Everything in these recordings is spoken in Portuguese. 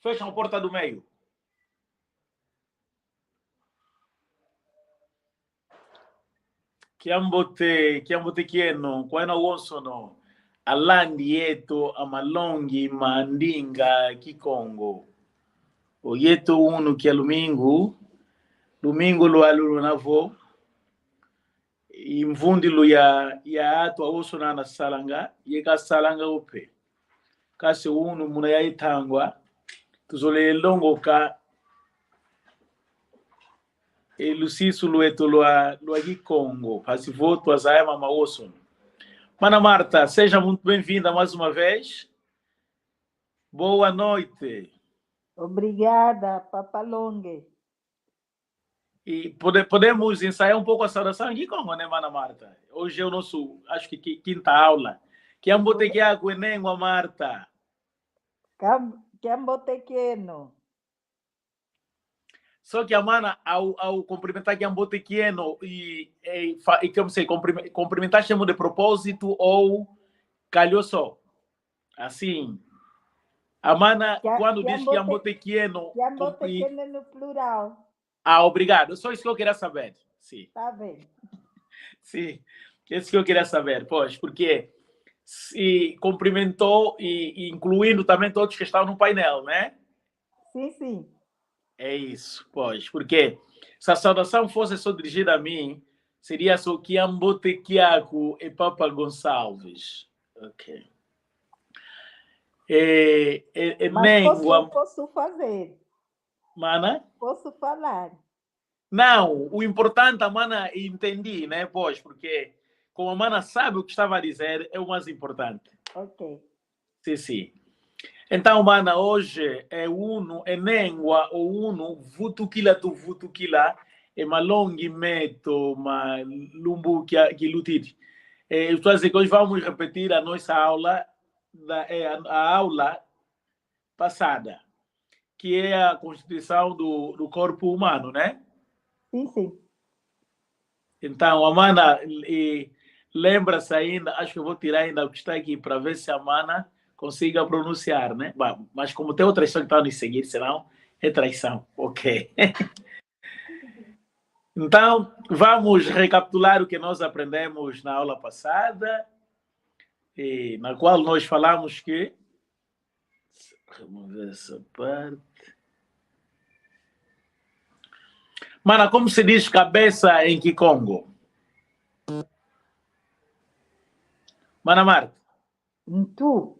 Fecham a porta do meio. Kiambote kieno, kwena wonsono, alandi yeto, amalongi, mandinga, kikongo. O yeto unu kia domingo lo aluno navo, imvundi lo ya atu awoso na salanga, yeka salanga upe. Kasi unu muna ya itangwa, tuzole longo ka, luciso lueto lua Kikongo, pasivoto azaya mama osso. Mana Marta, seja muito bem-vinda mais uma vez. Boa noite. Obrigada, Papalongue. E podemos ensaiar um pouco a saudação em Kikongo, né, Mana Marta? Hoje é o nosso, acho que quinta aula. Que é um botequiaco em Marta. Que é um botequeno. Só que a mana, ao cumprimentar que é um botequieno e como sei, cumprimentar chamo de propósito ou calhou só. Assim, a mana, quando diz que é um botequieno... Que é um botequeno no plural. Ah, obrigado. Só isso que eu queria saber. Sim. Tá bem. Sim, isso que eu queria saber. Pois, porque se cumprimentou e incluindo também todos que estavam no painel, né? Sim, sim. É isso, pois, porque se a saudação fosse só dirigida a mim, seria só Kiambote Kiaku e Papa Gonçalves. Ok. Mas posso fazer. Mana? Posso falar. Não, o importante, a mana, entendi, né? Pois, porque como a mana sabe o que estava a dizer, é o mais importante. Ok. Sim, sim. Então, mana, hoje é nengua ou vutukila tu vutukila, é malongi meto, ma lumbu que lutiti. Estou a dizer que hoje vamos repetir a nossa aula, a aula passada, que é a constituição do corpo humano, né? Sim, sim. Então, a mana, lembra-se ainda, acho que eu vou tirar ainda o que está aqui para ver se a mana consiga pronunciar, né? Bom, mas como tem outras pessoas que estão nos seguir, senão é traição. Ok. Então, vamos recapitular o que nós aprendemos na aula passada, na qual nós falamos que... Vamos ver essa parte. Mana, como se diz cabeça em Kikongo? Mana Marta? Tu.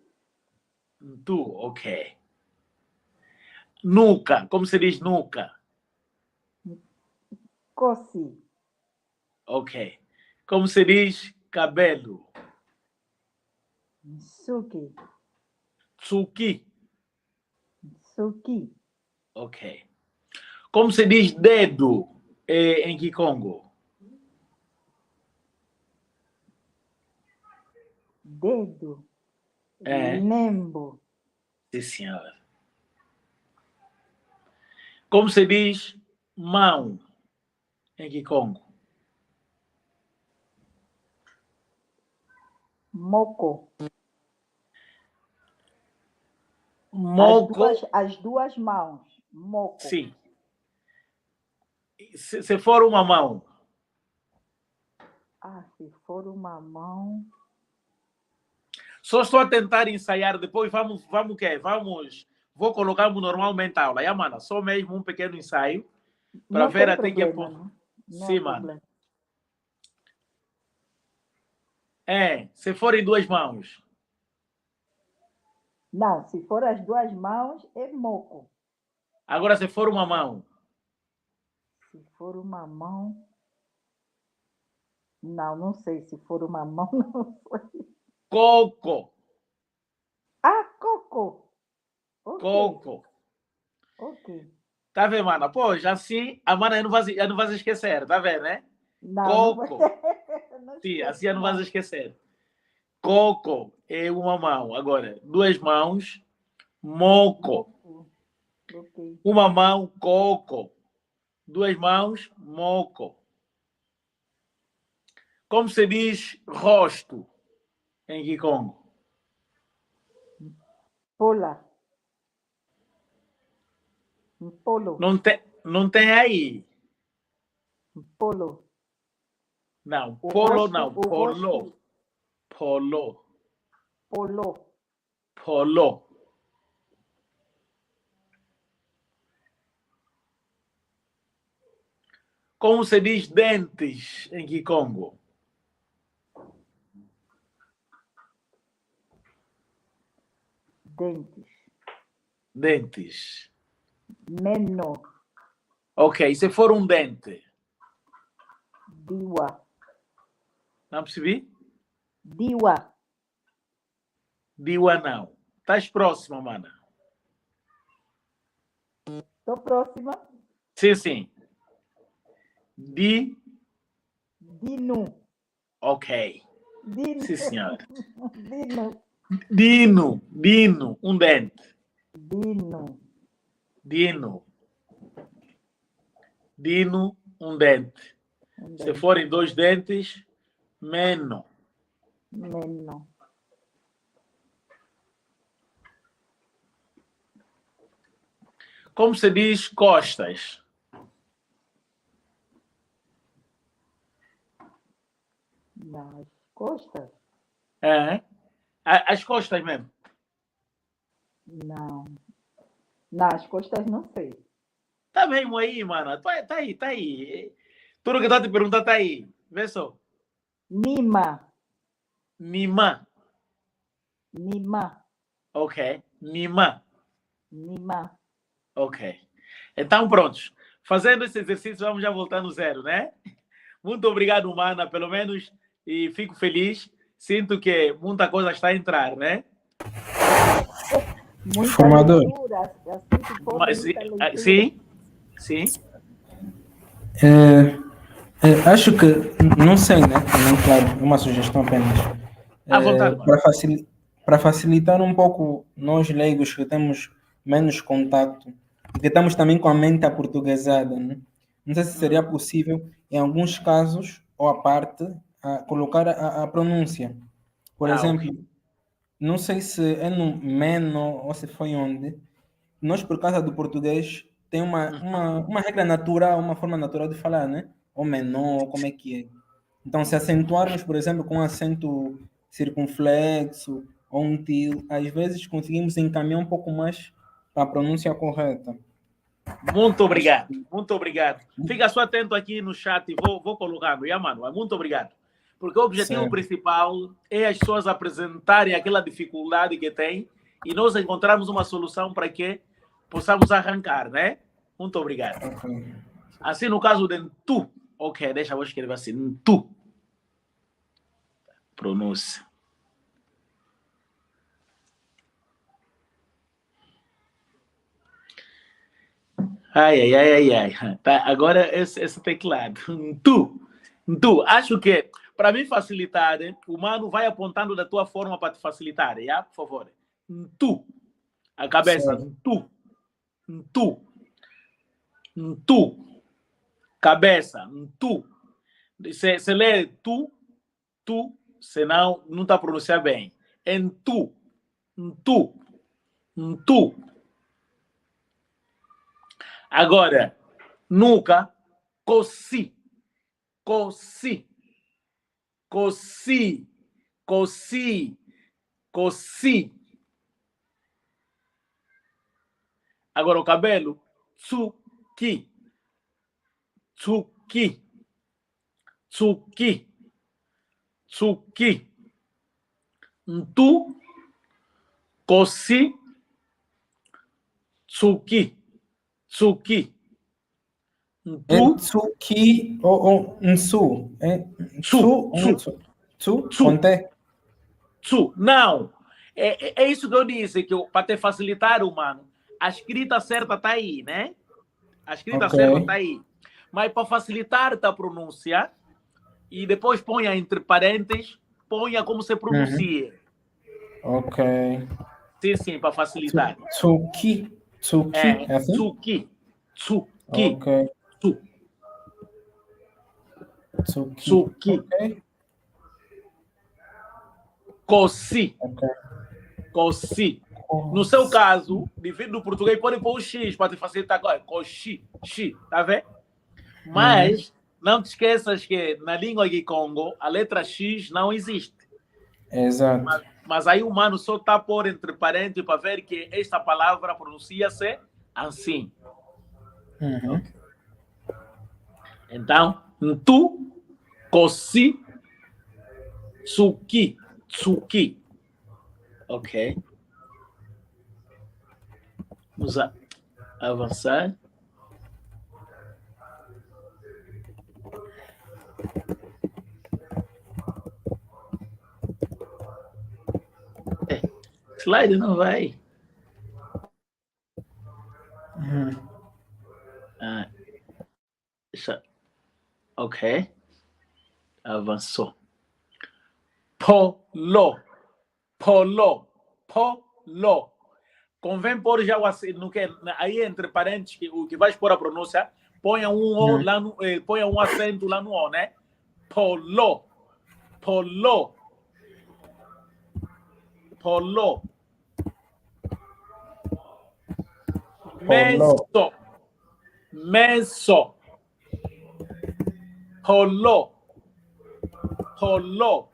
Tu, ok. Nuca, como se diz nuca? Cosi. Ok. Como se diz cabelo? Suki. Tsuki. Suki. Ok. Como se diz dedo em Kikongo? Dedo. É. Lembo. Sim, senhora. Como se diz mão em Kikongo? Moco. Moco. As duas mãos. Moco. Sim. Se for uma mão. Se for uma mão... Só estou a tentar ensaiar, depois vamos o quê? Vou colocar normalmente a aula. Já, mana, só mesmo um pequeno ensaio para ver até que ponto. Sim, mano. Se forem duas mãos. Não, se for as duas mãos, é moco. Agora, se for uma mão. Se for uma mão... Não sei. Se for uma mão, não sei. Coco. Coco. Okay. Coco. Ok. Tá vendo, mana? Pô, já assim, a mana não vai esquecer, tá vendo, né? Não, Coco. Não Sim, assim não vai esquecer. Coco é uma mão. Agora, duas mãos, moco. Okay. Uma mão, coco. Duas mãos, moco. Como se diz rosto em Kikongo? Pola. Polo. Não tem aí. Polo. Não, O polo rosto, não. o Polo. rosto. Polo. Polo. Polo. Como se diz dentes em Kikongo? Dentes. Dentes. Meno. Ok, se for um dente. Diwa. Não percebi? Diwa. Diwa não. Estás próxima, mana. Tô próxima. Sim, sim. Di. Dino. Ok. Dino. Sim, senhora. Dino. Dino. Dino. Um dente. Dino. Dino. Dino. Um dente. Se forem 2 dentes, meno. Meno. Como se diz costas? Nas costas? É? As costas mesmo. Não. Nas costas não sei. Tá mesmo aí, mano. Tá aí, tá aí. Tudo que eu tô te perguntando tá aí. Vê só. Nima. Nima. Nima. Ok. Nima. Nima. Ok. Então, prontos. Fazendo esse exercício, vamos já voltar no zero, né? Muito obrigado, Mana, pelo menos. E fico feliz. Sinto que muita coisa está a entrar, né? Muita Formador. leitura. Assim que for, Mas, muita leitura. sim, sim. Acho que, não sei, né? Também, claro, é uma sugestão apenas. À vontade, mano. Para facilitar um pouco nós leigos que temos menos contato, porque estamos também com a mente aportuguesada, né? Não sei se seria possível, em alguns casos, ou à parte, colocar a pronúncia. Por exemplo, Ok. não sei se é no Meno ou se foi onde. Nós, por causa do português, tem uma regra natural, uma forma natural de falar, né? Ou menor, como é que é. Então, se acentuarmos, por exemplo, com um acento circunflexo ou um til, às vezes conseguimos encaminhar um pouco mais para a pronúncia correta. Muito obrigado, muito obrigado. Fica só atento aqui no chat e vou colocando. Yeah, mano, muito obrigado. Porque o objetivo Certo. principal é as pessoas apresentarem aquela dificuldade que tem e nós encontrarmos uma solução para que possamos arrancar, né? Muito obrigado. Ok. Assim, no caso de tu, ok, deixa eu escrever assim, tu. Pronúncia. Ai, ai, ai, ai, ai. Tá, agora esse teclado. Tu. Acho que, para mim facilitar, né, o mano vai apontando da tua forma para te facilitar, já? Por favor. Tu. A cabeça. Certo. Tu. Tu. Cabeça. Tu. Se lê tu, senão não está pronunciando bem. Em tu. Tu. Agora, nunca, coci. Coci. Coci. Coci. Coci. Agora o cabelo, tsuki. Tsuki. Tsuki. Tsuki. Tu, coci, tsuki. Tsuki. É Tu, tsuki ou nsu? É tsu ou nsu? Tsu? Com T? tsu. Não. É isso que eu disse, que para te facilitar, mano, a escrita certa está aí, né? A escrita Ok. certa está aí. Mas para facilitar a pronúncia, e depois ponha entre parênteses, ponha como se pronuncia. Ok. Sim, sim, para facilitar. Tsuki. Tsuki, É é assim? tsuki. Tsuki. Ok. Tsu. Tsuki. Tsuki. Ok. Coci. Ok. Coci. No seu caso, devido do português, pode pôr o X para te facilitar com X, tá vendo? Mas não te esqueças que na língua de Congo a letra X não existe. Exato. Mas aí o mano só está por entre parênteses para ver que esta palavra pronuncia-se assim. Uhum. Então, tu, cosi, tsuki, tsuki. Ok. Vamos avançar. Slide não vai. Ok. Avançou. Polo. Polo. Polo. Convém pôr já no que, aí entre parênteses, o que vais pôr a pronúncia, ponha O lá no, ponha um acento lá no O, né? Polo. Polo. Polo. Meso. Meso. Polo. Polo.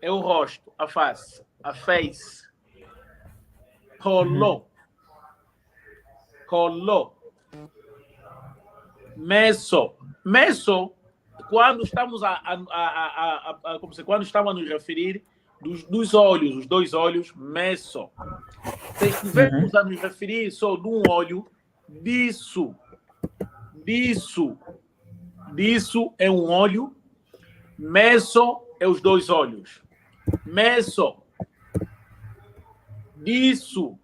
É o rosto, a face. A face. Polo. Polo. Meso. Meso, quando estamos quando estamos a nos referir dos olhos, os dois olhos, meso. Se estivermos a nos referir só de um olho, disso é um olho, meso é os dois olhos. Meso. Disso,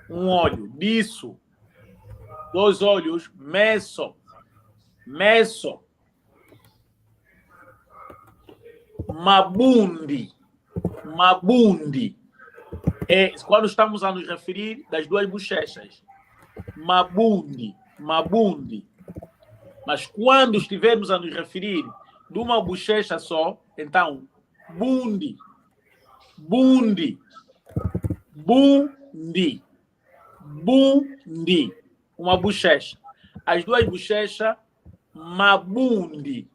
um olho, disso, dois olhos, meso, mabundi, é quando estamos a nos referir das duas bochechas, mabundi, mas quando estivermos a nos referir de uma bochecha só, então, bundi, uma bochecha. As duas bochechas, mabundi.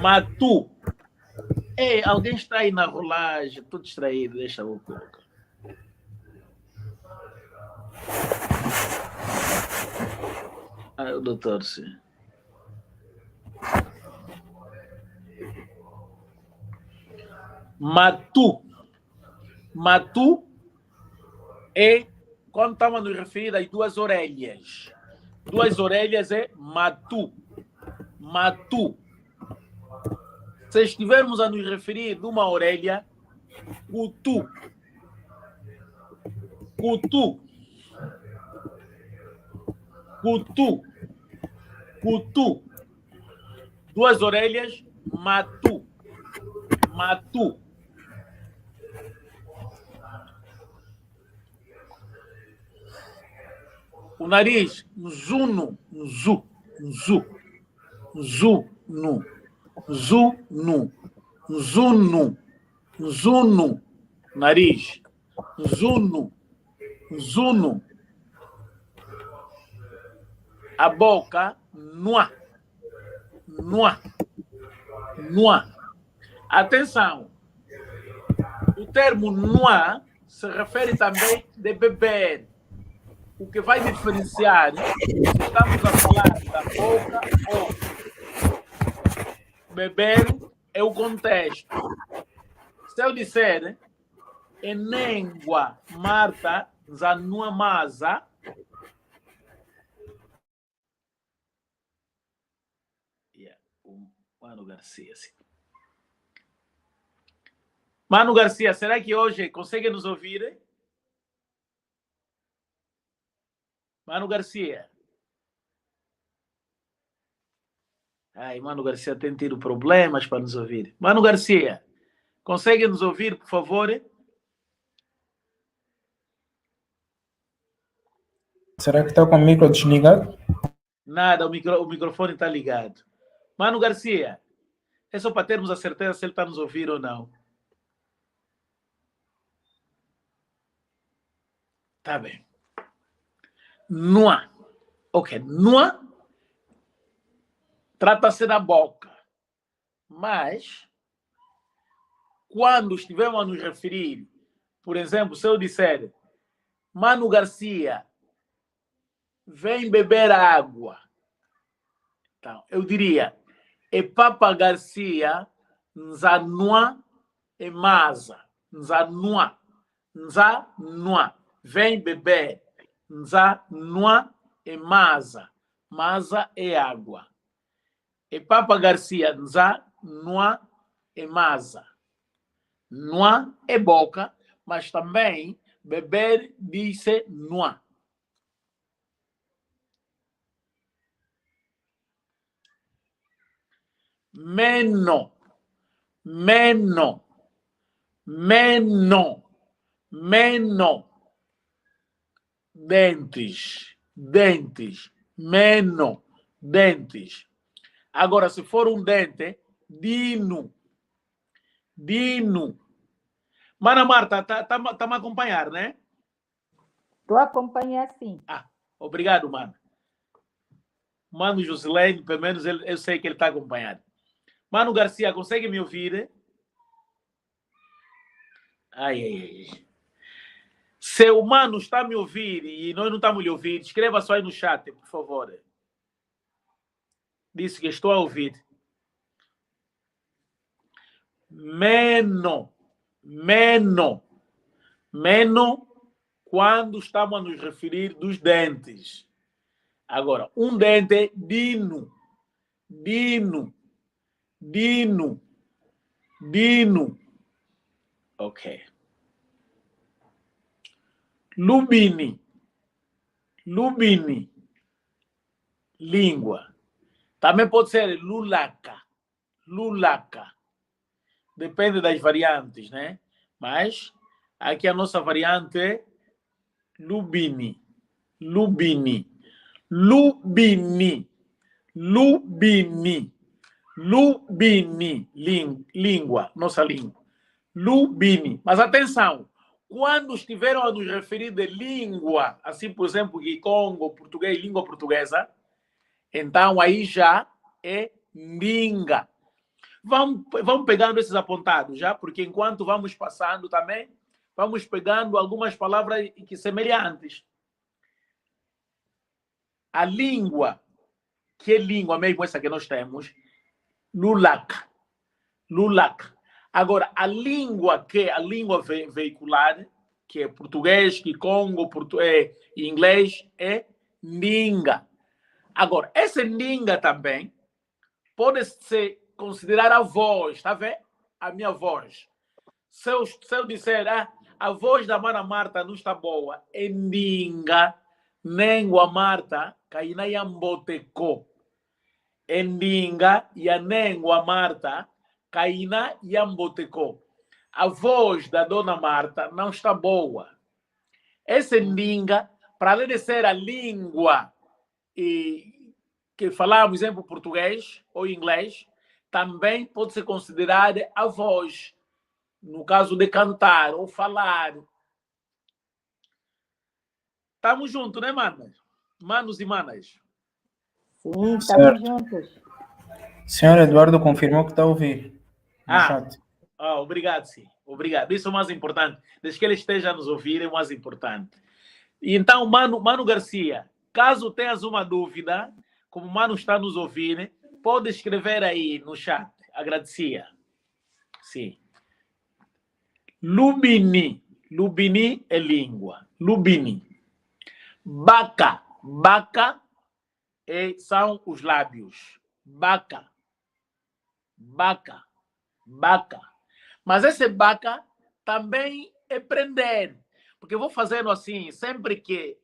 Matu. Ei, alguém está aí na rolagem? Estou distraído, deixa eu colocar. O doutor, sim. Matu é quando estamos nos referindo às duas orelhas. Duas orelhas é matu. Se estivermos a nos referir de uma orelha, cutu. Duas orelhas, matu. O nariz, zuno. Nariz, zuno. A boca, noa. Atenção, o termo noa se refere também de beber. O que vai diferenciar se estamos a falar da boca ou beber é o contexto. Se eu disser enengua Marta zanua masa, Mano Garcia. Mano Garcia, será que hoje consegue nos ouvir? Mano Garcia. Ai, Mano Garcia tem tido problemas para nos ouvir. Mano Garcia, consegue nos ouvir, por favor? Será que está com o micro desligado? Nada, o microfone está ligado. Mano Garcia, é só para termos a certeza se ele está nos ouvindo ou não. Tá bem. Noa. Ok, noa trata-se da boca. Mas, quando estivermos a nos referir, por exemplo, se eu disser Mano Garcia, vem beber água. Então, eu diria, e Papa Garcia, nzanua e maza. Nzanua. Nzanua. Vem beber. Nzanua e maza. Maza é água. E Papa Garcia, nzanua e maza. Nua é boca, mas também beber diz-se nua. Meno, meno, meno, meno. Dentes, dentes, meno, dentes. Agora, se for um dente, dino, dino. Mana Marta, tá me acompanhar, né? Estou a acompanhar sim. Ah, obrigado, mano. Mano Josilene, pelo menos eu sei que ele está acompanhado. Mano Garcia, consegue me ouvir? Ai, ai, ai. Se o Mano está a me ouvir e nós não estamos a lhe ouvir, escreva só aí no chat, por favor. Disse que estou a ouvir. Meno, meno, meno, quando estamos a nos referir dos dentes. Agora, um dente, dino, dino, dino, dino. Ok. Lubini, lubini, língua. Também pode ser lulaca, lulaca. Depende das variantes, né? Mas aqui a nossa variante é lubini, lubini, lubini, lubini, lubini, língua, nossa língua. Lubini. Mas atenção, quando estiveram a nos referir de língua, assim, por exemplo, Congo, português, língua portuguesa, então aí já é língua. Vamos pegando esses apontados já, porque enquanto vamos passando também, vamos pegando algumas palavras que semelhantes. A língua, que é língua mesmo essa que nós temos, lulac, lulac. Agora, a língua que é a língua veicular, que é português, que Congo, inglês, é língua. Agora, essa língua também pode ser considerar a voz, tá vendo? A minha voz. Se eu disser, a voz da Mana Marta não está boa, é língua, nengua Marta, caína yamboteco. É língua, e a nengua Marta, caína yamboteco. A voz da Dona Marta não está boa. Essa língua, para além de ser a língua que falamos, por exemplo, português ou inglês, também pode ser considerada a voz, no caso de cantar ou falar. Estamos juntos, né, manos? Manos e manas? Sim, estamos juntos. Senhor Eduardo confirmou que está a ouvir no chat. Obrigado, sim. Obrigado. Isso é o mais importante. Desde que ele esteja a nos ouvir, é o mais importante. E então, Mano Garcia, caso tenhas uma dúvida, como o Mano está a nos ouvir, pode escrever aí no chat. Agradecia. Sim. Lubini. Lubini é língua. Lubini. Baca. Baca são os lábios. Baca. Baca. Baca. Mas esse baca também é prender. Porque eu vou fazendo assim, sempre que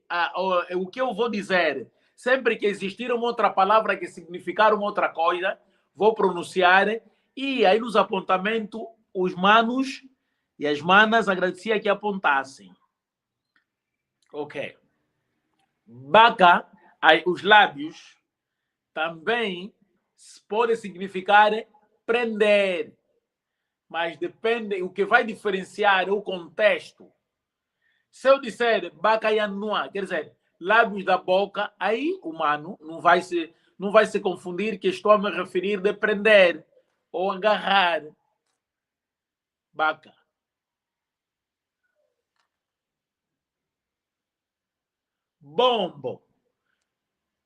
o que eu vou dizer, sempre que existir uma outra palavra que significar uma outra coisa, vou pronunciar, e aí nos apontamentos, os manos e as manas agradecia que apontassem. Ok. Baca, aí, os lábios, também pode significar prender. Mas depende, o que vai diferenciar é o contexto. Se eu disser bacayanua, quer dizer, lábios da boca, aí, humano, não vai se confundir que estou a me referir de prender ou agarrar. Baca. Bombo.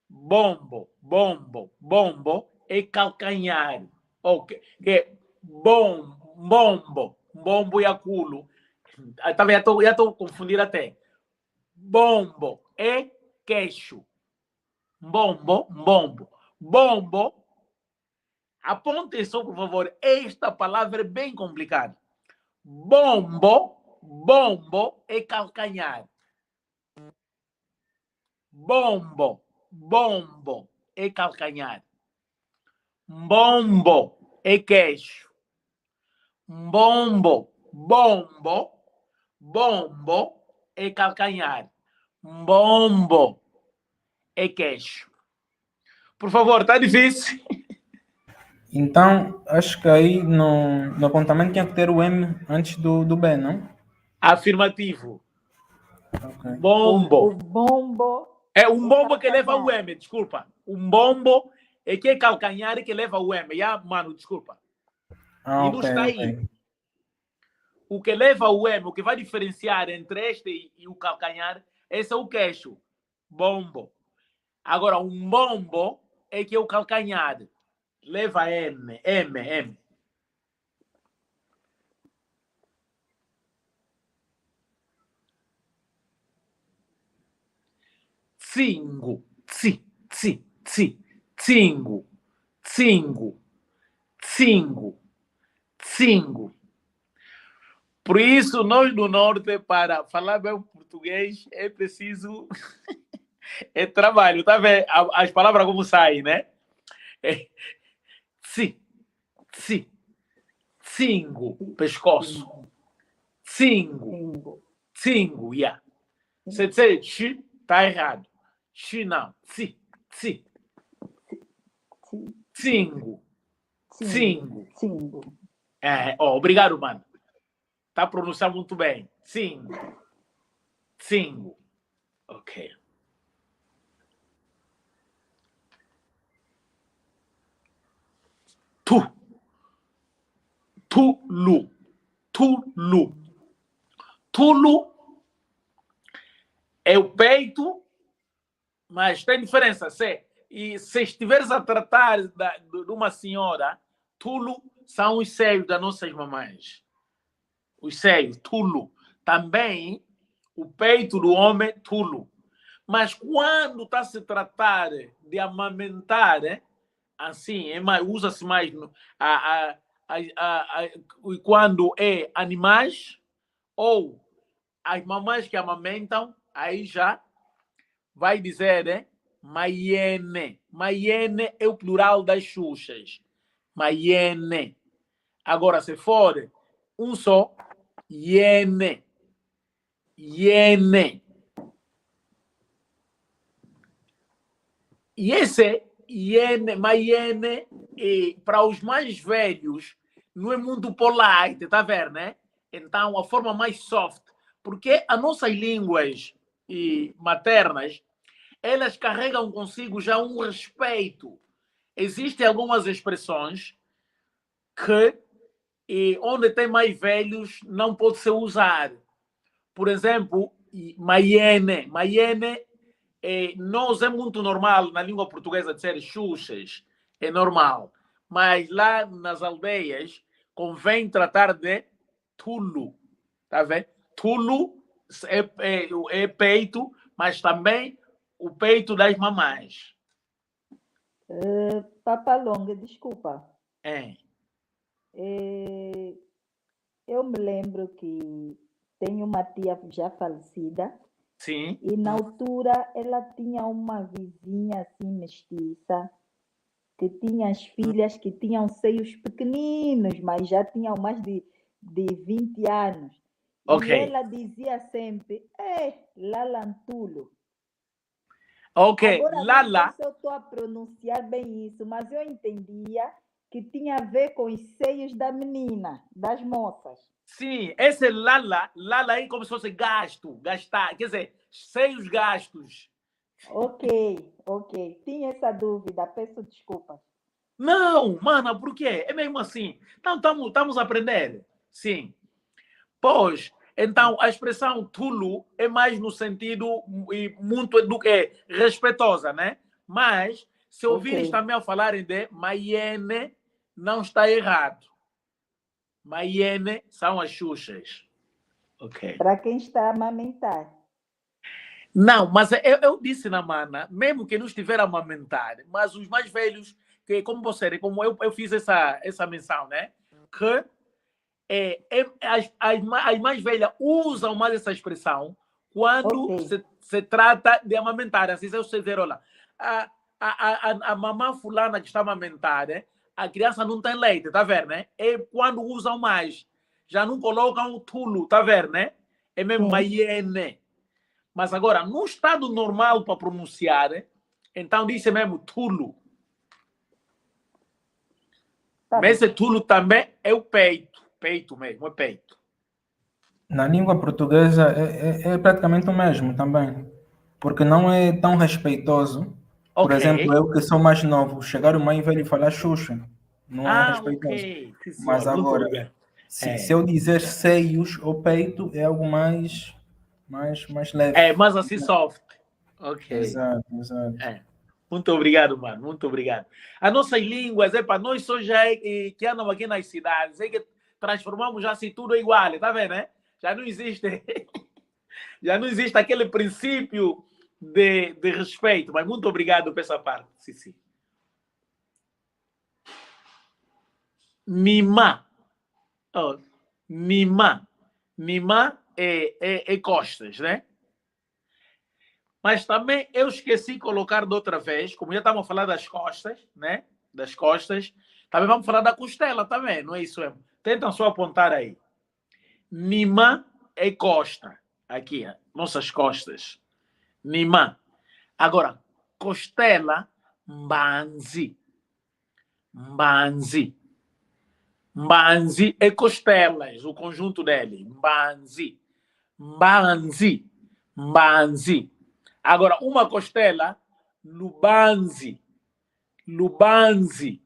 Bombo, bombo, bombo é calcanhar. Ok. Bombo. Bombo e aculo. Já estou confundindo até. Bombo é queixo. Bombo. Bombo. Aponte só, por favor. Esta palavra é bem complicada. Bombo é calcanhar. Bombo é calcanhar. Bombo é queixo. Bombo é calcanhar. Bombo é queixo. Por favor, está difícil? Então, acho que aí no apontamento tinha que ter o M antes do B, não? Afirmativo. Ok. Bombo. O bombo. É um bombo que calcanhar. leva o M, desculpa. Um bombo é que é calcanhar e que leva o M. Mano, desculpa. Ah, E não está aí. ok. O que leva o M, o que vai diferenciar entre este e o calcanhar, esse é o queixo. Bombo. Agora, um bombo é que é o calcanhar. Leva M. Cingo. Cingo. Por isso, nós do Norte, para falar bem português, é preciso... é trabalho, tá vendo? As palavras como saem, né? Cingo, pescoço. Cingo, yeah. Você dizer chi, tá errado. Chi não. Cingo. Obrigado, mano. Tá pronunciando muito bem. Cingo. Ok. Tulu é o peito, mas tem diferença. Se estiveres a tratar de uma senhora, tulu são os seios das nossas mamães. Os seios, tulu. Também o peito do homem, tulu. Mas quando está a se tratar de amamentar, assim, usa-se mais quando é animais ou as mamães que amamentam, aí já vai dizer maiene. Maiene é o plural das xuxas. Maiene. Agora, se for um só, iene. E esse maiene, para os mais velhos, não é muito polite, tá vendo, né? Então, a forma mais soft, porque as nossas línguas maternas, elas carregam consigo já um respeito. Existem algumas expressões que, onde tem mais velhos, não pode ser usado. Por exemplo, maiene. Maiene nós é muito normal na língua portuguesa dizer xuxas, é normal. Mas lá nas aldeias convém tratar de tulu, tá vendo? Tulu é peito, mas também o peito das mamães. Papalonga, desculpa. Eu me lembro que tenho uma tia já falecida. Sim. E na altura ela tinha uma vizinha assim mestiça, que tinha as filhas que tinham seios pequeninos, mas já tinham mais de 20 anos. Ok. E ela dizia sempre, lalantulo. Ok, Agora, não Lala. sei se eu estou a pronunciar bem isso, mas eu entendia que tinha a ver com os seios da menina, das moças. Sim, esse Lala, Lala é como se fosse gasto, gastar, quer dizer, seios gastos. Ok. Tinha essa dúvida, peço desculpas. Não, mana, por quê? É mesmo assim. Então, estamos a aprender. Sim. Pois, então, a expressão Tulu é mais no sentido muito do que respeitosa, né? Mas, se ouvires Ok. também a falarem de Maiene, não está errado. Maiene são as Xuxas. Ok. Para quem está a amamentar. Não, mas eu disse na mana, mesmo que não estiver a amamentar, mas os mais velhos, que como você, como eu fiz essa menção, né? Que as mais velhas usam mais essa expressão quando Ok. se trata de amamentar. Assim, se eu dizer, olha, a mamã fulana que está a amamentar, né? A criança não tem leite, tá vendo, né? É quando usam mais. Já não colocam o tulo, tá vendo, né? É mesmo Sim. maiene. Mas agora, no estado normal para pronunciar, então diz mesmo tulo. Tá Mas bem. esse tulo também é o peito. Peito mesmo, é peito. Na língua portuguesa é praticamente o mesmo também, porque não é tão respeitoso. Por Ok. exemplo, eu que sou mais novo, chegar o mãe velho e falar Xuxa, não é Ah, respeitoso. ok. Sim, Mas senhor. Muito agora, obrigado. se eu dizer seios ou peito, é algo mais leve. Mas assim soft. Ok. Exato. É. Muito obrigado, mano. Muito obrigado. As nossas línguas, para nós só já que andam aqui nas cidades, é que transformamos já assim tudo igual, tá vendo, né? Já não existe, já não existe aquele princípio de respeito. Mas muito obrigado por essa parte. Sim, sim. Mimá. Oh, mimá. Mimá é costas, né? Mas também eu esqueci de colocar de outra vez, como já estamos a falar das costas, né? Das costas, também vamos falar da costela também, não é isso mesmo? Tentam só apontar aí. Nimã é costa. Aqui, nossas costas. Nimã. Agora, costela, mbanzi. Mbanzi. Mbanzi é costelas, o conjunto dele. Mbanzi. Mbanzi. Mbanzi. Agora, uma costela, lubanzi. Lubanzi.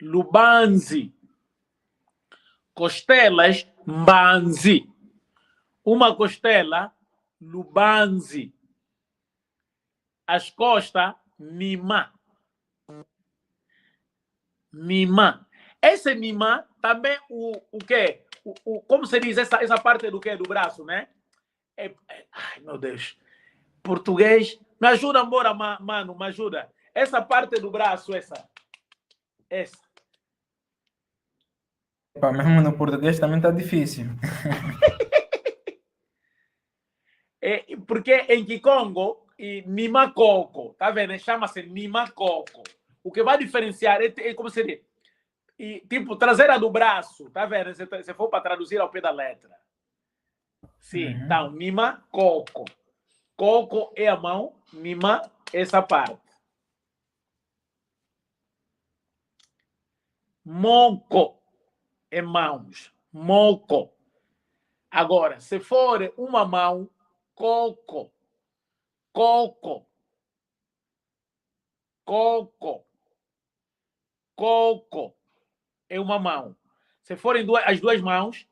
Lubanzi. Costelas, mbanzi. Uma costela, lubanzi. As costas, mimá. Mimá. Esse mimá também o quê? Como se diz essa parte do quê? Do braço, né? Ai, meu Deus. Português. Me ajuda, embora, mano, me ajuda. Essa parte do braço, essa. Epá, mesmo no português também está difícil. Porque em Kikongo, Nimacoco, tá vendo? Chama-se Nimacoco. O que vai diferenciar é como se diz, tipo, traseira do braço, tá vendo? Se for para traduzir ao pé da letra. Sim, então, Nimacoco. Coco é a mão, Nima essa parte. Moco é mãos. Moco. Agora, se for uma mão, coco. Coco. Coco. Coco. É uma mão. Se forem as duas mãos,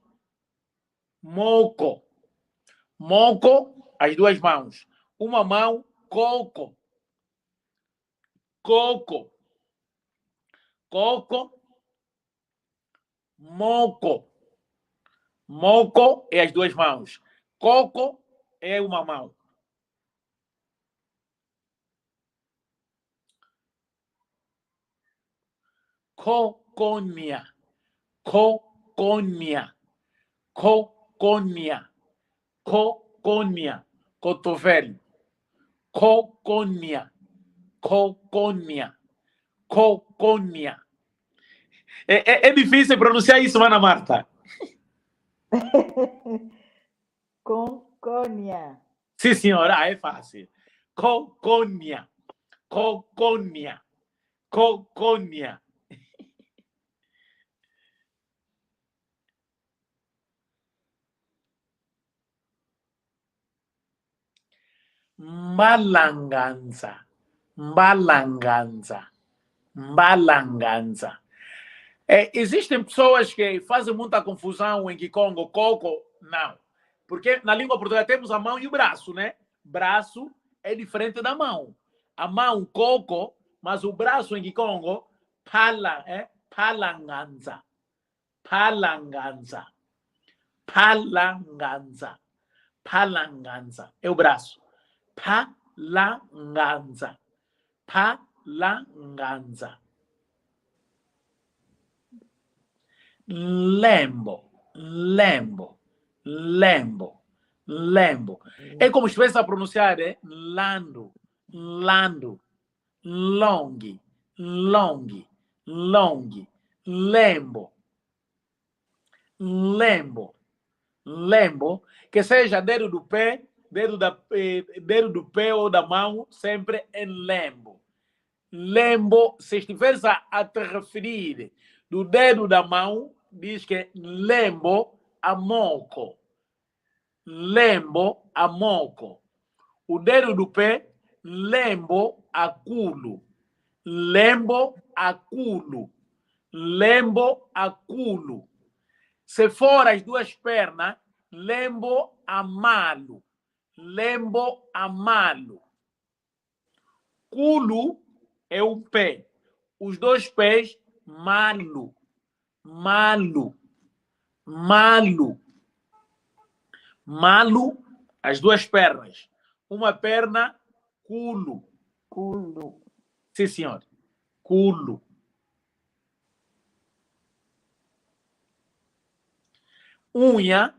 moco. Moco, as duas mãos. Uma mão, coco. Coco. Coco. Moco. Moco é as duas mãos. Coco é uma mão. Cocônia. Cocônia. Cocônia. Cocônia. Cotovelo. Cocônia. Cocônia. Cocônia. É difícil pronunciar isso, Ana Marta. Concônia. Sim, senhora, é fácil. Cocônia. Cocônia. Cocônia. Mbalanganza. Mbalanganza. Mbalanganza. Existem pessoas que fazem muita confusão em Kikongo, coco, não. Porque na língua portuguesa temos a mão e o braço, né? Braço é diferente da mão. A mão, coco, mas o braço em Kikongo, palanganza. Palanganza. Palanganza. Palanganza. É o braço. Palanganza. Palanganza. Lembo. Lembo. Lembo. Lembo. É como se estivesse a pronunciar, lando. Lando. Longi. Longi. Longi. Lembo. Lembo. Lembo. Que seja dedo do pé, dedo do pé ou da mão, sempre em lembo. Lembo, se estiveres a te referir do dedo da mão, diz que lembo a moco. Lembo a moco. O dedo do pé, lembo a culo. Lembo a culo. Lembo a culo. Se for as duas pernas, lembo a malo. Lembo a malo. Culo é um pé. Os dois pés, malo. Malo. Malo. Malo, as duas pernas. Uma perna, culo. Culo. Sim, senhor. Culo. Unha.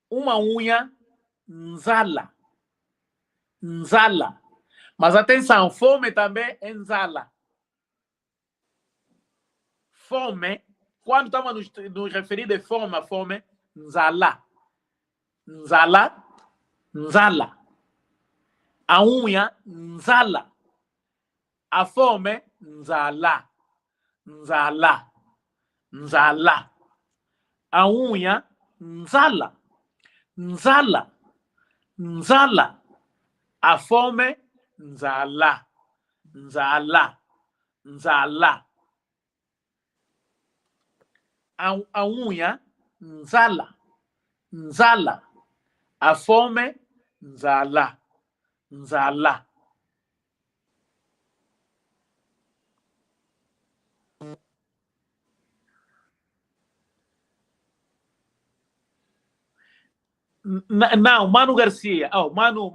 Uma unha, nzala. Nzala. Mas atenção, fome também é nzala. Fome, quando estamos nos referindo a fome, nzala. Nzala, nzala. A unha, nzala. A fome, nzala. Nzala. Nzala. A unha, nzala. Nzala. Nzala. A fome, nzala. Nzala. Nzala. A unha, nzala. Nzala. A fome, nzala. Nzala. Não, Mano Garcia. Oh, Mano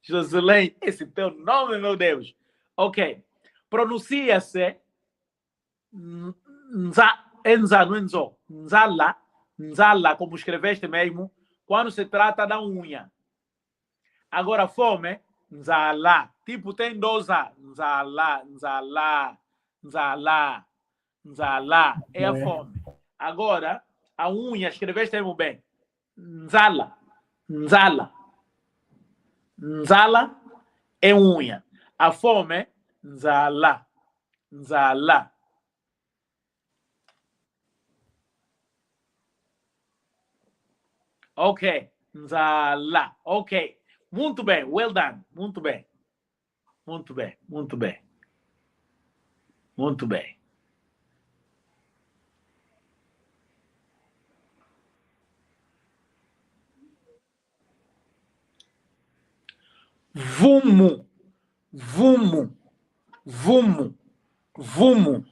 Joselene. Esse teu nome, meu Deus. Ok. Pronuncia-se Nzala. Nzala, como escreveste mesmo, quando se trata da unha. Agora, fome, nzala. Tipo, tem dois A. Nzala, nzala, nzala, nzala. É a fome. Agora, a unha, escreveste mesmo bem. Nzala, nzala. Nzala é unha. A fome, nzala, nzala. Ok, nzala. Ok. Muito bem, well done. Muito bem. Muito bem, muito bem. Muito bem. Vumo, vumo, vumo, vumo.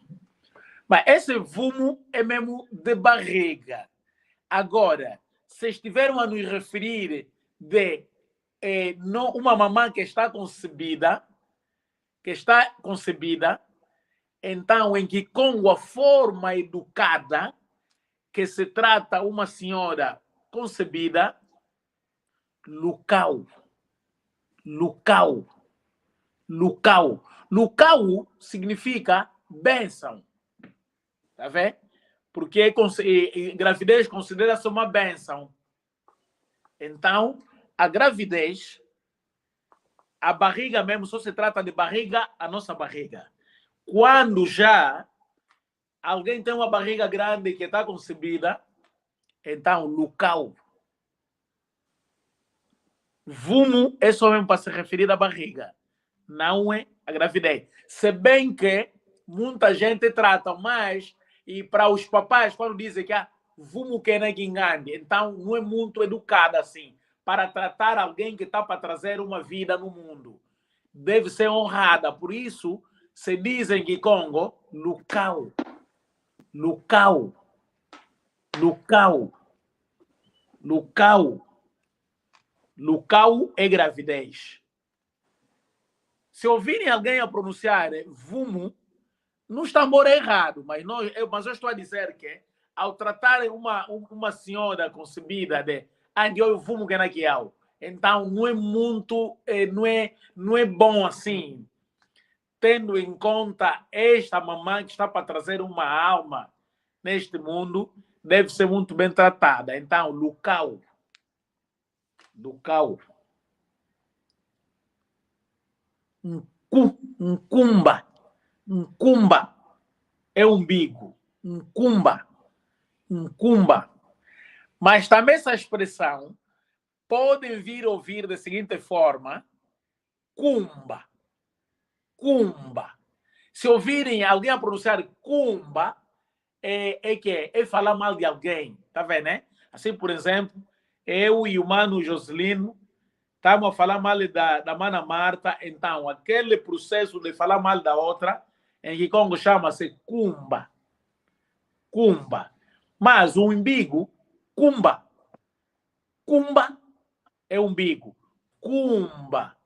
Mas esse vumo é mesmo de barriga. Agora, se estiveram a nos referir de não, uma mamã que está concebida, então em que com a forma educada, que se trata uma senhora concebida, Lucau. Lucau. Lucau. Lucau significa bênção. Tá vendo? Porque gravidez considera-se uma bênção. Então, a gravidez, a barriga mesmo, só se trata de barriga, a nossa barriga. Quando já alguém tem uma barriga grande que está concebida, então, local. Vumo é só mesmo para se referir à barriga, não é a gravidez. Se bem que muita gente trata mais, e para os papais, quando dizem que vumo que é engane, então não é muito educado assim, para tratar alguém que está para trazer uma vida no mundo. Deve ser honrada, por isso se dizem que Congo, local, local, local, local. Local é gravidez. Se ouvirem alguém a pronunciar vumo, não está morando errado, mas eu estou a dizer que ao tratarem uma senhora concebida de eu vumo que naquilo, então não é muito, não é bom assim, tendo em conta esta mamãe que está para trazer uma alma neste mundo, deve ser muito bem tratada. Então, local. Local. Cumba. Cumba é umbigo. Cumba. Mas também essa expressão podem vir a ouvir da seguinte forma: cumba. Cumba. Se ouvirem alguém a pronunciar cumba, é falar mal de alguém. Tá vendo, né? Assim, por exemplo, eu e o mano Joselino estamos a falar mal da mana Marta, então aquele processo de falar mal da outra, em que Congo chama-se cumba. Cumba. Mas o umbigo, cumba. Cumba é umbigo. Cumba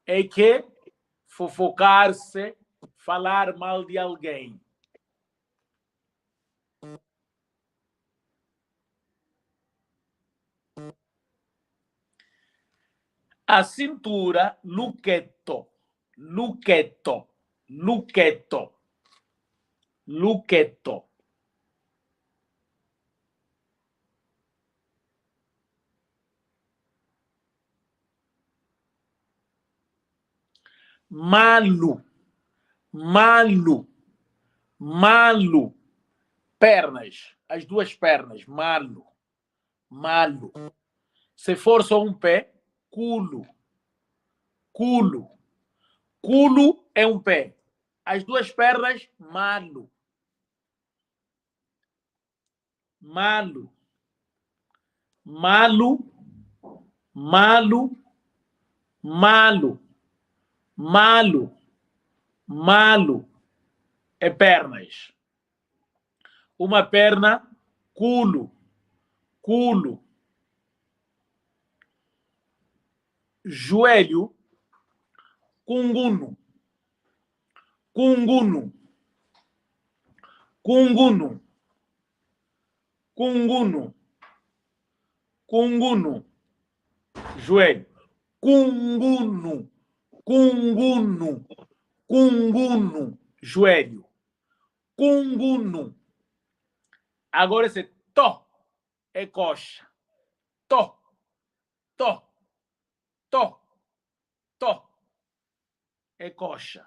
é que fofocar-se, falar mal de alguém. A cintura, luqueto, luqueto, luqueto, luqueto. Malo, malo, malo. Pernas, as duas pernas, malo, malo. Se for só um pé, culo, culo. Culo é um pé. As duas pernas, malo. Malo. Malo. Malo. Malo. Malo. Malo. É pernas. Uma perna, culo. Culo. Joelho, cunguno. Cunguno. Cunguno. Cunguno. Cunguno. Joelho. Cunguno. Cunguno. Cunguno. Joelho. Cunguno. Agora esse to é coxa. To. To. To. To. É coxa.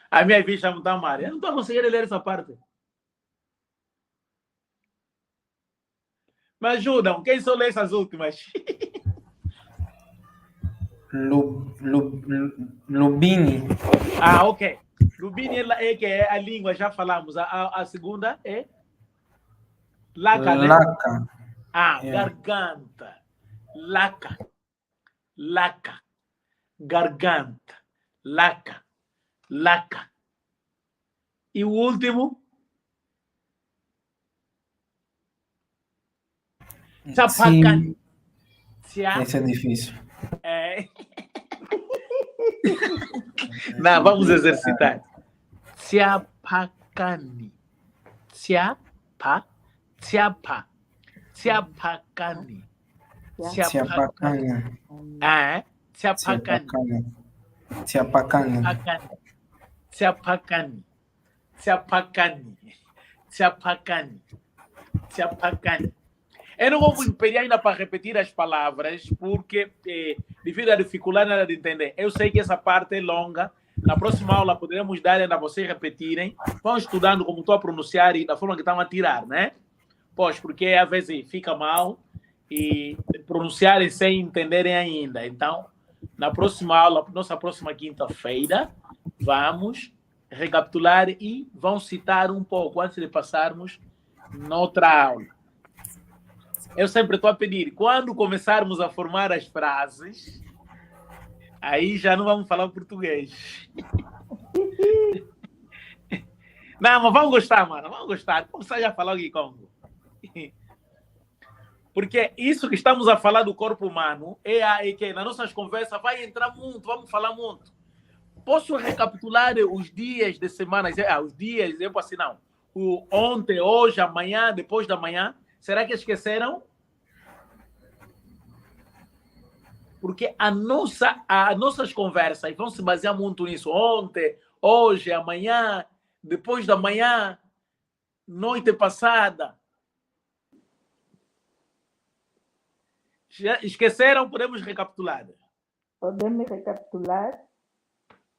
A minha ficha não está mal. Eu não estou conseguindo ler essa parte. Me ajudam. Quem só lê essas últimas? Lubini. Ok. Lubini é que é a língua, já falamos. A segunda é? Laca, né? Laca. Garganta. Laca. Laca. Garganta. Laca. Laca. E o último? Chapacani. Esse é difícil. Não, vamos exercitar. Chapacani. Chapa. Chapacani. Se apacana. Ah, se Se apacane. apacana. Se apacana. Se apacane. Se apacane. Se apacane. Se apacane. Eu não vou me pedir ainda para repetir as palavras, porque devido à dificuldade de entender. Eu sei que essa parte é longa. Na próxima aula poderemos dar ainda vocês repetirem. Vão estudando como estou a pronunciar e da forma que estão a tirar, né? Pois, porque às vezes fica mal e pronunciarem sem entenderem ainda. Então, na próxima aula, nossa próxima quinta-feira, vamos recapitular e vão citar um pouco antes de passarmos noutra aula. Eu sempre estou a pedir, quando começarmos a formar as frases, aí já não vamos falar português. Não, mas vamos gostar, mano. Vamos gostar. Começar já a falar o Congo. Porque isso que estamos a falar do corpo humano é que nas nossas conversas vai entrar muito, vamos falar muito. Posso recapitular os dias de semana? Os dias, eu assim, não. O ontem, hoje, amanhã, depois da manhã. Será que esqueceram? Porque as nossas conversas vão se basear muito nisso. Ontem, hoje, amanhã, depois da manhã, noite passada. Já esqueceram? Podemos recapitular. Podemos recapitular?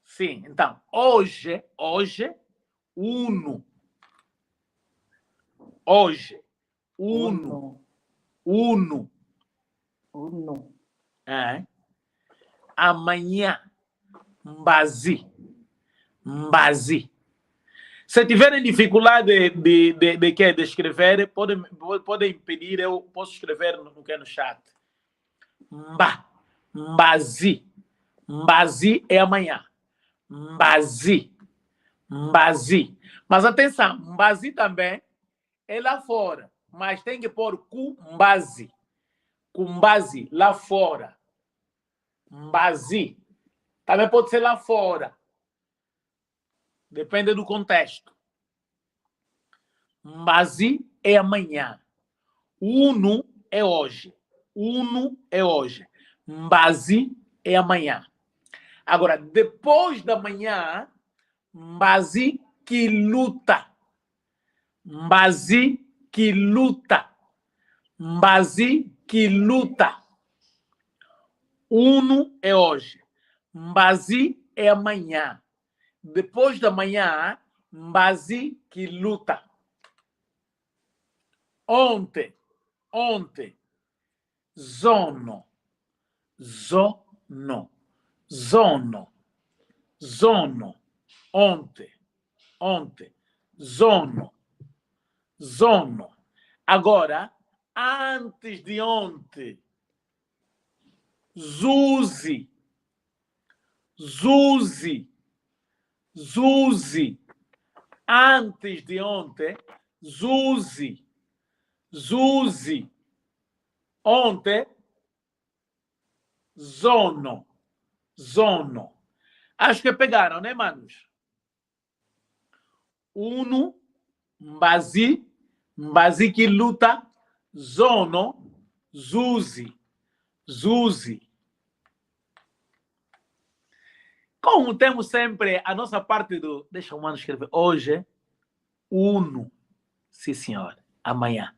Sim. Então, hoje, uno. Hoje, uno. É. Amanhã, mbazi. Se tiverem dificuldade de escrever, podem pedir, eu posso escrever no chat. Mbazi. Mbazi é amanhã. Mbazi. Mas atenção, mbazi também é lá fora, mas tem que pôr kumbazi. Kumbazi, lá fora. Mbazi. Também pode ser lá fora. Depende do contexto. Mbazi é amanhã. Uno é hoje. Mbazi é amanhã. Agora, depois da manhã, mbazi que luta. Mbazi que luta. Uno é hoje. Mbazi é amanhã. Depois da manhã, mbazi que luta. Ontem. Zono. Ontem. Zono. Agora, antes de ontem. Zuzi. Antes de ontem, Zuzi. Ontem, zono. Acho que pegaram, né, manos? Uno, mbazi que luta, zono, Zuzi. Como temos sempre a nossa parte do... Deixa o mano escrever. Hoje, uno. Sim, senhor. Amanhã.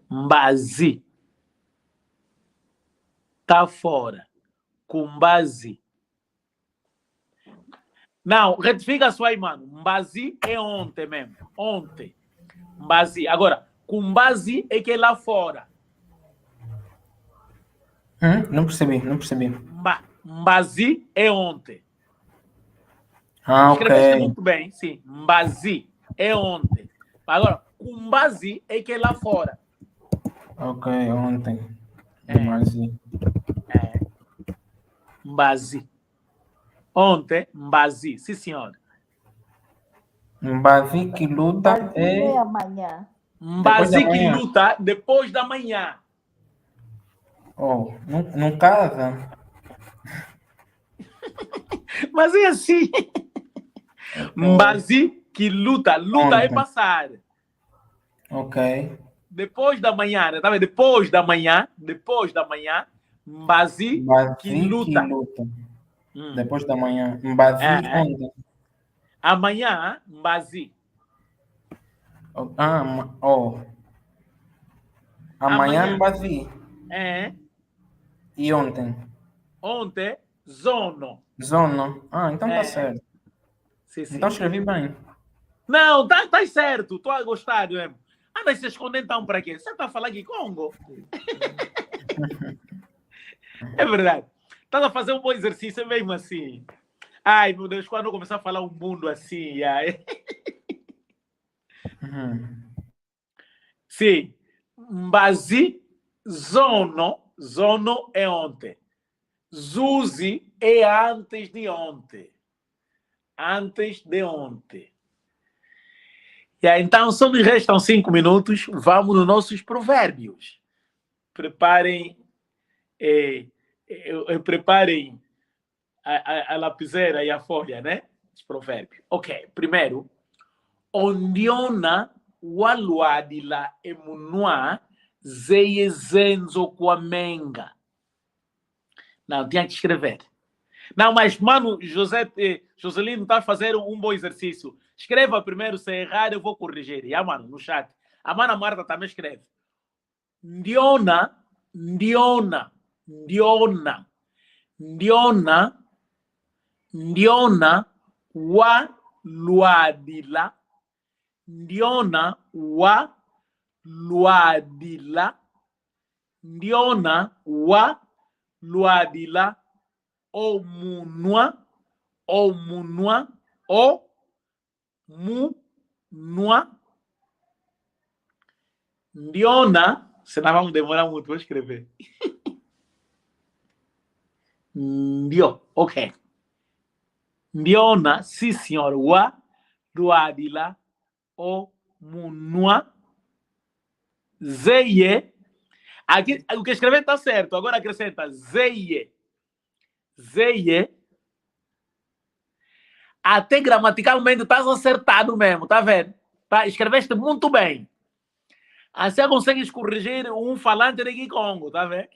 Mbazi. Tá fora. Kumbazi. Não, retifica só aí, mano. Mbazi é ontem mesmo. Ontem. Mbazi. Agora, kumbazi é que é lá fora. Não percebi. Mbazi é ontem. Ok. Escreveste muito bem, sim. Mbazi é ontem. Agora, kumbazi é que é lá fora. Ok, ontem. Mbazi. Ontem, mbazi. Sim, senhor. Mbazi que luta é amanhã. Mbazi que luta depois da manhã. Oh, não casa. Mas é assim. Mbazi que luta. Luta Ontem. é passar. Ok. depois da manhã, né? Tá vendo? Depois da manhã, Mbazi que luta. Depois da manhã, Mbazi ontem. Amanhã, Mbazi. Amanhã, Mbazi. E ontem? Ontem, Zono. Zono. Então tá certo. Sim, sim. Então escrevi bem. Não, tá certo. Tô a gostar mesmo. Anda se esconder então para quê? Você tá falando aqui Congo? É verdade. Tá a fazer um bom exercício mesmo assim. Ai, meu Deus, quando eu começar a falar um mundo assim, ai. Sim. Mbazi, Zono é ontem. Zuzi é antes de ontem. Antes de ontem. Então, só nos restam 5 minutos. Vamos nos nossos provérbios. Preparem, preparem a lapiseira e a folha, né? Os provérbios. Ok. Primeiro, ondiona waluadila emunua zeyezenzo kwamenga. Não, tinha que escrever. Não, mas, mano, Joselino está fazendo um bom exercício. Escreva primeiro, se errar, eu vou corrigir. Mano, no chat. A mana Marta também escreve. Ndiona, wa luadila. Ndiona wa luadila. Ndiona wa luadila. Omunua. Ndiona, senão vamos demorar muito para escrever. Ndio, ok. Ndiona, sim senhor, wa luadila, omunua, zeye. Aqui, o que escrever está certo, agora acrescenta zeye. Até gramaticalmente estás acertado mesmo, tá vendo? Tá? Escreveste muito bem. Assim consegues corrigir um falante de Congo, tá vendo?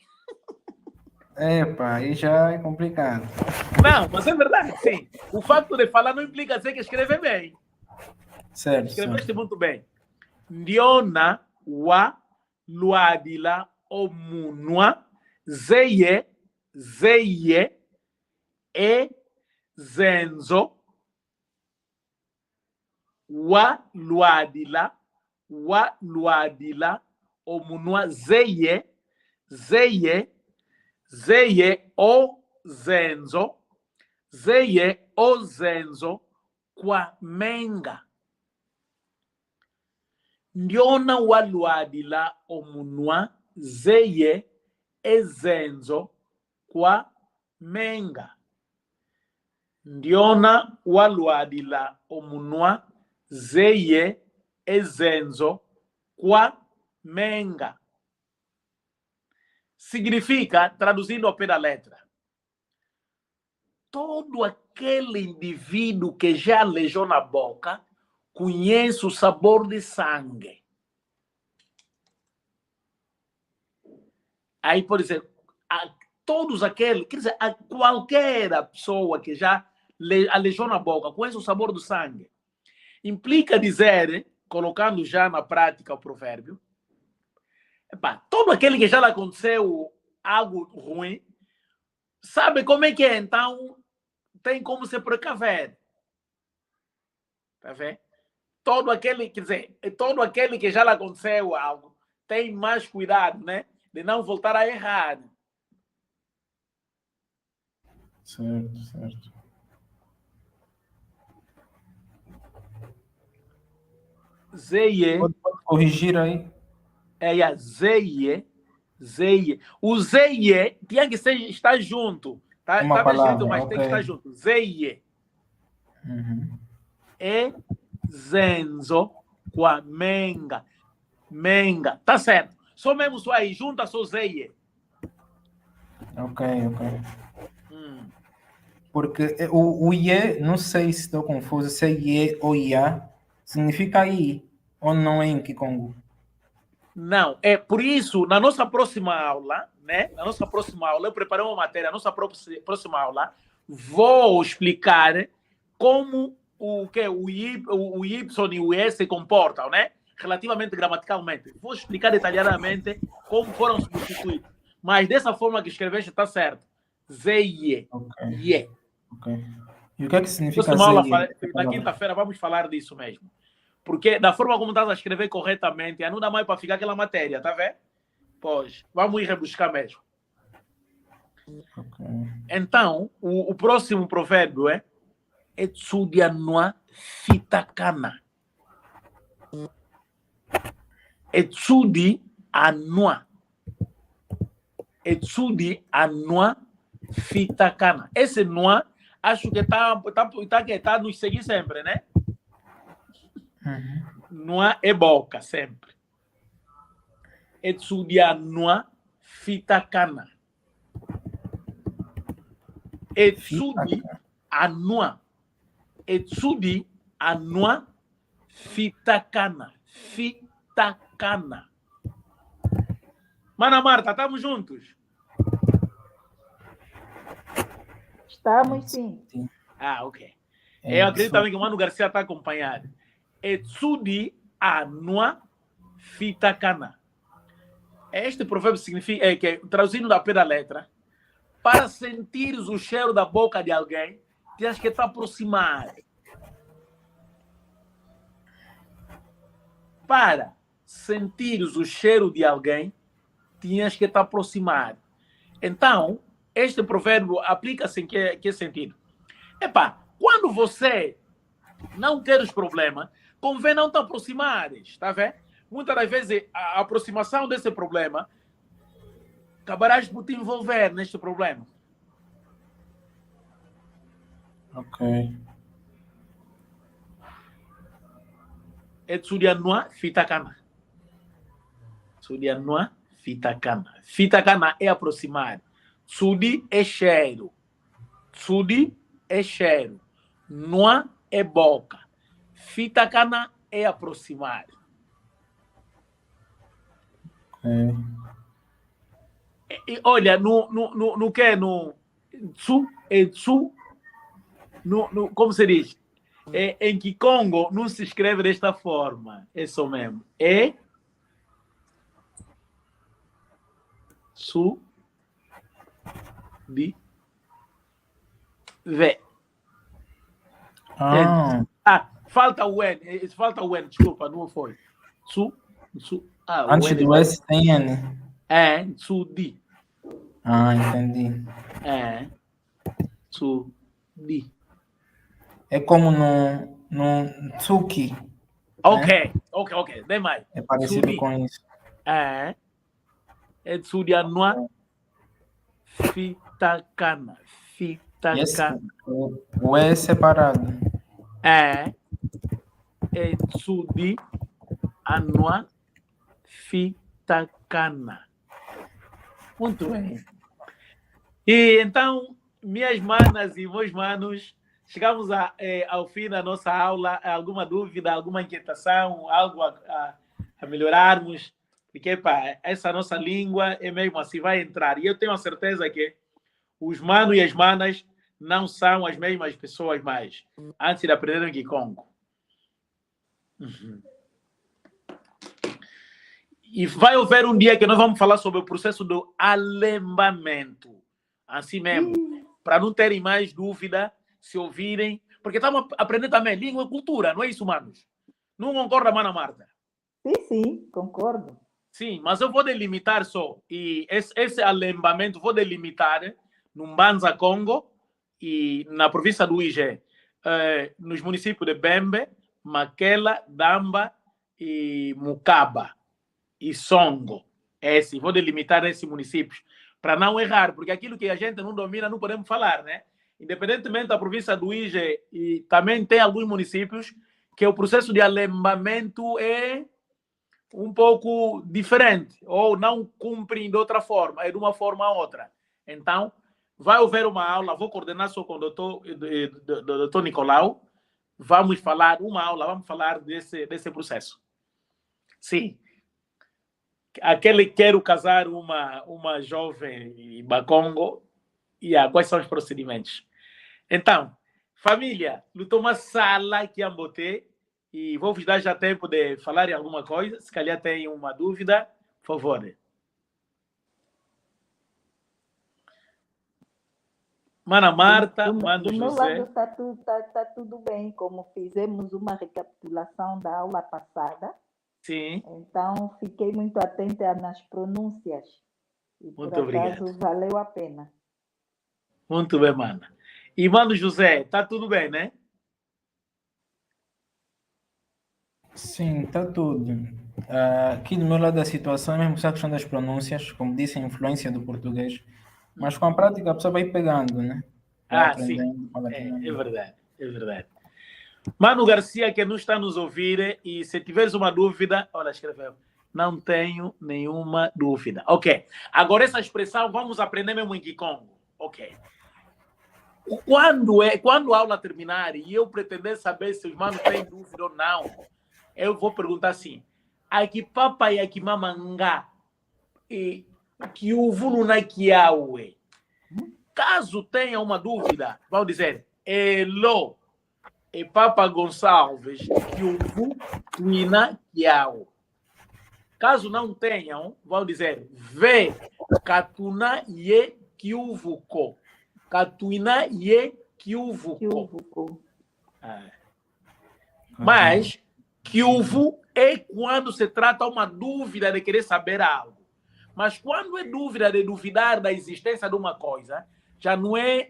Epa, aí já é complicado. Não, mas é verdade, sim. O fato de falar não implica ser que escreve bem. Certo. Escreveste muito bem. Ndiona wa luadila omunua zeye e zenzo wa luadila omunua zeye o zenzo kwa menga. Ndiona wa luadila omunua zeye ezenzo kwa menga. Ndiona wa luadila omunua zeye ezenzo kwa menga. Significa, traduzindo ao pé da letra, todo aquele indivíduo que já aleijou na boca conhece o sabor de sangue. Aí, por exemplo, todos aqueles, quer dizer, qualquer pessoa que já aleijou na boca conhece o sabor do sangue. Implica dizer, colocando já na prática o provérbio, todo aquele que já lhe aconteceu algo ruim, sabe como é que é, então tem como se precaver. Tá vendo? Todo aquele, quer dizer, todo aquele que já lhe aconteceu algo, tem mais cuidado, né? De não voltar a errar. Certo. Zeye. Pode corrigir aí. Zeye. O Zeye tinha que estar junto. Tá escrito, mas tem que estar junto. Zeye. E zenzo kwa menga. Menga. Tá certo. Só mesmo isso aí. Junta só Zeye. Ok. Porque o IE, não sei se estou confuso, se é IE ou IA, significa I, ou não é em Kikongo? Não, é por isso, na nossa próxima aula, né? Na nossa próxima aula, eu preparei uma matéria, na nossa próxima aula, vou explicar como o Y e o S se comportam, né? Relativamente gramaticalmente. Vou explicar detalhadamente como foram substituídos. Mas dessa forma que escreveste está certo. Z e E. Ok. Ye. Ok. E o que é que significa Próxima aula, ZE? na quinta-feira, vamos falar disso mesmo. Porque da forma como estás a escrever corretamente, não dá mais para ficar aquela matéria, tá vendo? Pois, vamos ir rebuscar mesmo. Ok. Então, o próximo provérbio é Etsudianua fitakana. Etsudi anua. Etsudi anua fitakana. Esse noa, acho que tá nos seguir sempre, né? Uhum. Noa é boca, sempre. Etsudi anua fitakana. Etsudi anua. Etsudi anua fitakana. Fitakana. Mana Marta, estamos juntos? Estamos sim. Ah, ok. Eu acredito também que o Mano Garcia está acompanhado. Etsudi anua fitakana. Este provérbio significa que, traduzindo da pé da letra, para sentires o cheiro da boca de alguém, tens que te aproximar. Para sentires o cheiro de alguém, tinhas que te aproximar. Então, este provérbio aplica-se em que sentido? Epá, quando você não quer os problemas, convém não te aproximares, tá vendo? Muitas das vezes, a aproximação desse problema acabarás por te envolver neste problema. Ok. Etsudianua fitakana. Etsudianua fitakana. Fitakana é aproximar. Tsudi é cheiro. Tsudi é cheiro. Nua é boca. Fitakana é aproximar. Ok. E, olha, no que? No tsu, tsu, como se diz? Em Kikongo não se escreve desta forma. É isso mesmo. É tsu, di, ve. Falta o N. Falta o N, desculpa, não foi. Tsu, Antes o N do S tem N. É, tsudi. Entendi. É, tsudi. É como no Tsuki. Ok, ok. Dê mais. É parecido Tsudi. com isso. É tsudi anua fitakana. Fitakana. O E é separado. É tsudi anua fitakana. Muito bem. E então, minhas manas e meus manos, chegamos ao fim da nossa aula. Alguma dúvida, alguma inquietação, algo a melhorarmos? Porque, pá, essa nossa língua é mesmo assim, vai entrar. E eu tenho a certeza que os manos e as manas não são as mesmas pessoas mais, antes de aprenderem Kikongo. Uhum. E vai haver um dia que nós vamos falar sobre o processo do alembamento. Assim mesmo. Para não terem mais dúvida, se ouvirem. Porque estamos aprendendo também língua e cultura, não é isso, manos? Não concorda, Mana Marta? Sim, concordo. Sim, mas eu vou delimitar só. E esse alembamento vou delimitar no Mbanza, Congo, e na província do Ige, nos municípios de Bembe, Maquela, Damba e Mucaba. E Songo. Vou delimitar esses municípios para não errar, porque aquilo que a gente não domina não podemos falar, né? Independentemente da província do Ige, e também tem alguns municípios que o processo de alembamento é um pouco diferente, ou não cumprem de outra forma, é de uma forma ou outra. Então, vai haver uma aula, vou coordenar só com o doutor Nicolau, vamos falar desse processo. Sim. aquele quero casar uma jovem Bacongo, quais são os procedimentos? Então, família, lutou uma sala que ambotei e vou vos dar já tempo de falar em alguma coisa, se calhar tem uma dúvida, por favor. Mana Marta, Mano do meu José. lado tá tudo bem, como fizemos uma recapitulação da aula passada. Sim. Então, fiquei muito atenta nas pronúncias. E Muito por obrigado. acaso, valeu a pena. Muito bem, Mana. E Mano José, tá tudo bem, né? Sim, está tudo. Aqui do meu lado da situação é mesmo só a questão das pronúncias, como disse, a influência do português. Mas com a prática a pessoa vai pegando, né? Vai Sim. aprendendo, É paulatinamente. verdade, é verdade. Mano Garcia, que não está nos ouvir, e se tiveres uma dúvida, olha, escreveu. Não tenho nenhuma dúvida. Ok. Agora, essa expressão, vamos aprender mesmo em Kikongo. Ok. Quando a aula terminar e eu pretender saber se os manos têm dúvida ou não, eu vou perguntar assim: aqui papai, aqui mamangá, e que o vulu na kiawe. Caso tenha uma dúvida, vão dizer: Elo, e Papa Gonçalves, que o vu tuina kiao. Caso não tenham, vão dizer: Vê, katuna ye kiuvuko. Katuina ye kiuvuko. Mas kiuvu é quando se trata uma dúvida de querer saber algo. Mas quando é dúvida de duvidar da existência de uma coisa, já não é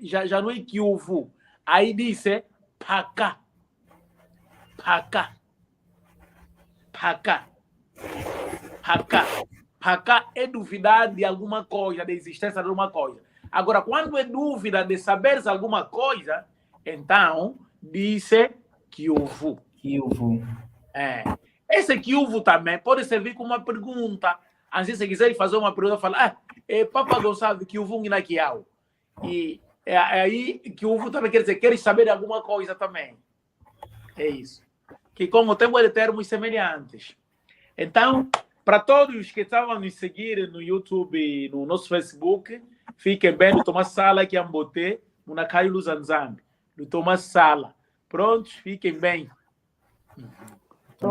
kiuvu. Aí diz paka. Paka. Paka. Paka. Paka é duvidar de alguma coisa, da existência de uma coisa. Agora, quando é dúvida de saber alguma coisa, então diz kiuvu. Kiuvu. Esse kiuvu também pode servir como uma pergunta. Às vezes, se quiser fazer uma pergunta, fala, Papa Gonçalves, kiuvu na kiau. E aí, kiuvu também quer dizer, queres saber alguma coisa também. É isso. Que como temos de termos semelhantes. Então, para todos que estavam nos seguir no YouTube e no nosso Facebook, fiquem bem no Tomás Sala que ambote, no Nacaio Luzanzambi, no Tomás Sala. Prontos? Fiquem bem.